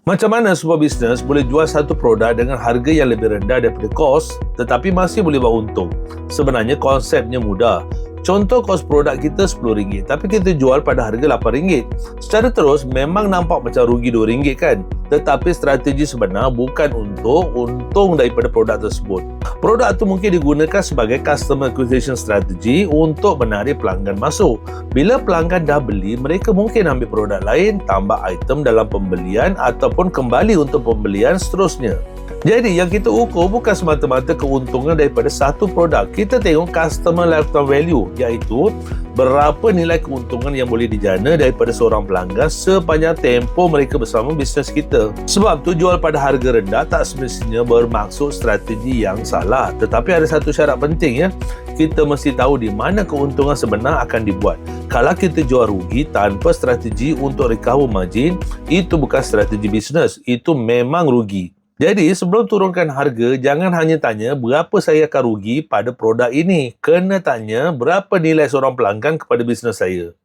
Macam mana sebuah bisnes boleh jual satu produk dengan harga yang lebih rendah daripada kos tetapi masih boleh buat untung? Sebenarnya konsepnya mudah. Contoh kos produk kita RM10 tapi kita jual pada harga RM8. Secara terus memang nampak macam rugi RM2 kan? Tetapi strategi sebenar bukan untuk untung daripada produk tersebut. Produk itu mungkin digunakan sebagai customer acquisition strategy untuk menarik pelanggan masuk. Bila pelanggan dah beli, mereka mungkin ambil produk lain, tambah item dalam pembelian ataupun kembali untuk pembelian seterusnya. Jadi yang kita ukur bukan semata-mata keuntungan daripada satu produk. Kita tengok customer lifetime value, iaitu berapa nilai keuntungan yang boleh dijana daripada seorang pelanggan sepanjang tempoh mereka bersama bisnes kita. Sebab tu jual pada harga rendah tak semestinya bermaksud strategi yang salah. Tetapi ada satu syarat penting ya. Kita mesti tahu di mana keuntungan sebenar akan dibuat. Kalau kita jual rugi tanpa strategi untuk recover margin, itu bukan strategi bisnes. Itu memang rugi. Jadi, sebelum turunkan harga, jangan hanya tanya berapa saya akan rugi pada produk ini. Kena tanya berapa nilai seorang pelanggan kepada bisnes saya.